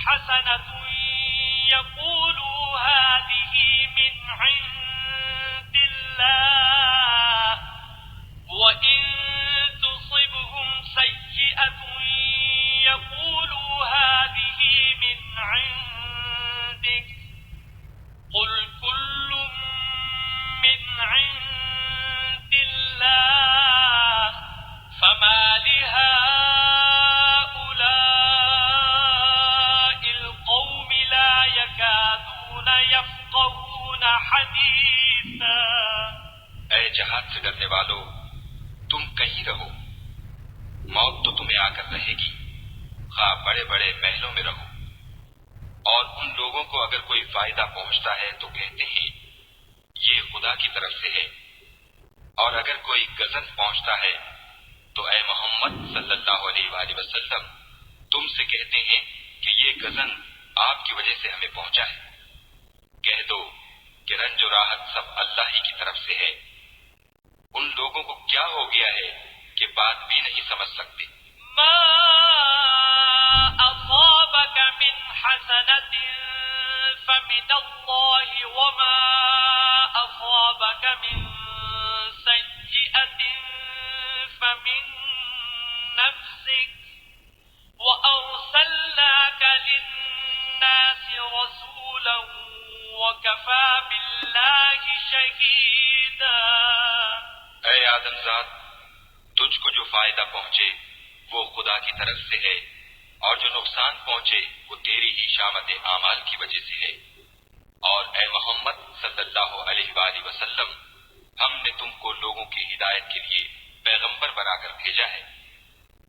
حسنة يقولوا هذه من عند الله وإن تصبهم سيئة يقولوا هذه من عندك قل كل من عند الله فما لهؤلاء القوم لا يكادون يفقهون حديثا۔ اے جہاد سے ڈرنے والو، تم کہیں رہو، موت تو تمہیں آ کر رہے گی، خواہ بڑے بڑے محلوں میں رہو۔ اور ان لوگوں کو اگر کوئی فائدہ پہنچتا ہے تو کہتے ہیں یہ خدا کی طرف سے ہے، اور اگر کوئی غضب پہنچتا ہے تو اے محمد صلی اللہ علیہ وآلہ وسلم تم سے کہتے ہیں کہ یہ غضب آپ کی وجہ سے ہمیں پہنچا ہے۔ کہہ دو کہ رنج و راحت سب اللہ ہی کی طرف سے ہے۔ ان لوگوں کو کیا ہو گیا ہے کہ بات بھی نہیں سمجھ سکتے۔ ما أصابك من حسنة فمن الله وما أصابك من سيئة فمن نفسك وأرسلناك للناس رسولا وكفى بالله شهيدا۔ اے آدم ذات، تجھ کو جو فائدہ پہنچے وہ خدا کی طرف سے ہے، اور جو نقصان پہنچے وہ تیری ہی شامت اعمال کی وجہ سے ہے۔ اور اے محمد صلی اللہ علیہ وآلہ وسلم، ہم نے تم کو لوگوں کی ہدایت کے لیے پیغمبر بنا کر بھیجا ہے،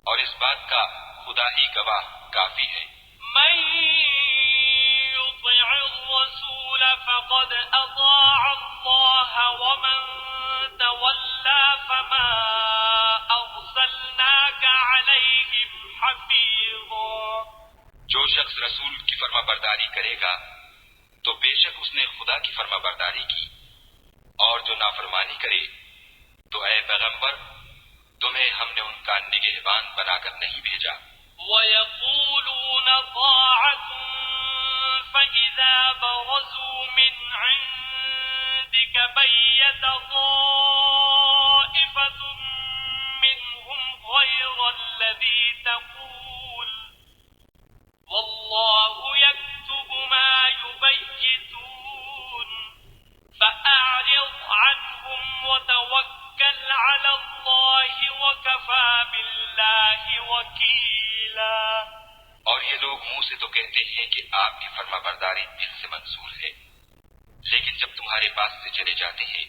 اور اس بات کا خدا ہی گواہ کافی ہے۔ من يطع الرسول فقد أطاع الله ومن تولى فما أرسلناك عليهم حفيظا۔ جو شخص رسول کی فرما برداری کرے گا تو بے شک اس نے خدا کی فرما برداری کی، اور جو نافرمانی کرے تو اے پیغمبر تمہیں ہم نے ان کا نگہبان بنا کر نہیں بھیجا۔ وَيَقُولُونَ طَاعَةٌ فَإِذَا بَرَزُوا مِنْ عِنْدِكَ بَيَّتَ طَائِفَةٌ مِّنْهُمْ غَيْرَ الَّذِي تَقُولُ وَاللَّهُ يَكْتُبُ مَا يُبَيِّتُونَ فَأَعْرِضْ عَنْهُمْ وَتَوَكَّلْ عَلَى اللَّهِ وَكَفَى بِاللَّهِ وَكِيلًا۔ اور یہ لوگ منہ سے تو کہتے ہیں کہ آپ کی فرما برداری دل سے منظور ہے، لیکن جب تمہارے پاس سے چلے جاتے ہیں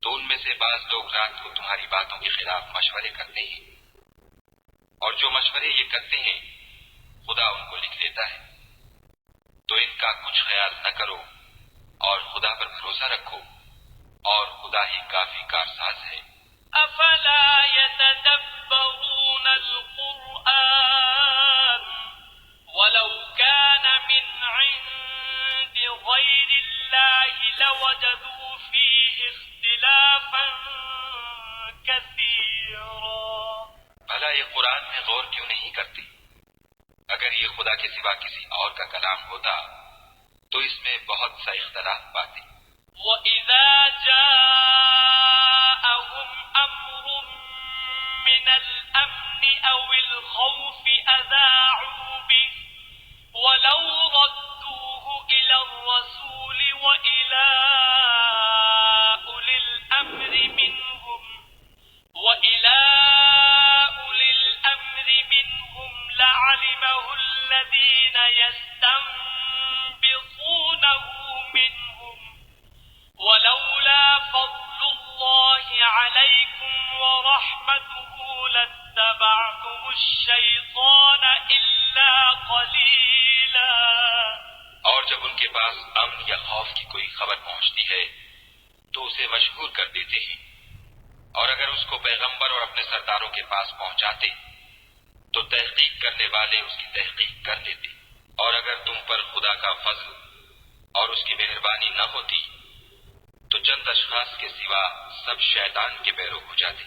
تو ان میں سے بعض لوگ رات کو تمہاری باتوں کے خلاف مشورے کرتے ہیں، اور جو مشورے یہ کرتے ہیں خدا ان کو لکھ لیتا ہے۔ تو ان کا کچھ خیال نہ کرو اور خدا پر بھروسہ رکھو، اور خدا ہی کافی کارساز ہے۔ افلا يتدبرون القرآن ولو كان من عند غير الله لوجدوا فيه اختلافا كثيرا۔ بھلا یہ قرآن میں غور کیوں نہیں کرتے؟ اگر یہ خدا کے سوا کسی اور کا کلام ہوتا تو اس میں بہت سا اختلاف پاتے۔ وَإِذَا جَاءَهُمْ أَمْرٌ مِّنَ الْأَمْنِ أَوِ الْخَوْفِ أَذَاعُوا بِهِ وَلَوْ رَدُّوهُ إِلَى الرَّسُولِ وَإِلَى أُولِي الْأَمْرِ مِنْهُمْ لَعَلِمَهُ الَّذِينَ يَسْتَنبِطُونَهُ مِنْهُمْ وَلَوْلَا فَضْلُ اللَّهِ عَلَيْكُمْ وَرَحْمَتُهُ لَاتَّبَعْتُمُ الشَّيْطَانَ إِلَّا قَلِيلًا۔ اور جب ان کے پاس امن یا خوف کی کوئی خبر پہنچتی ہے تو اسے مشہور کر دیتے ہیں، اور اگر اس کو پیغمبر اور اپنے سرداروں کے پاس پہنچاتے تو تحقیق کرنے والے اس کی تحقیق کر لیتے، اور اگر تم پر خدا کا فضل اور اس کی مہربانی نہ ہوتی تو چند اشخاص کے سوا سب شیطان کے پیرو ہو جاتے۔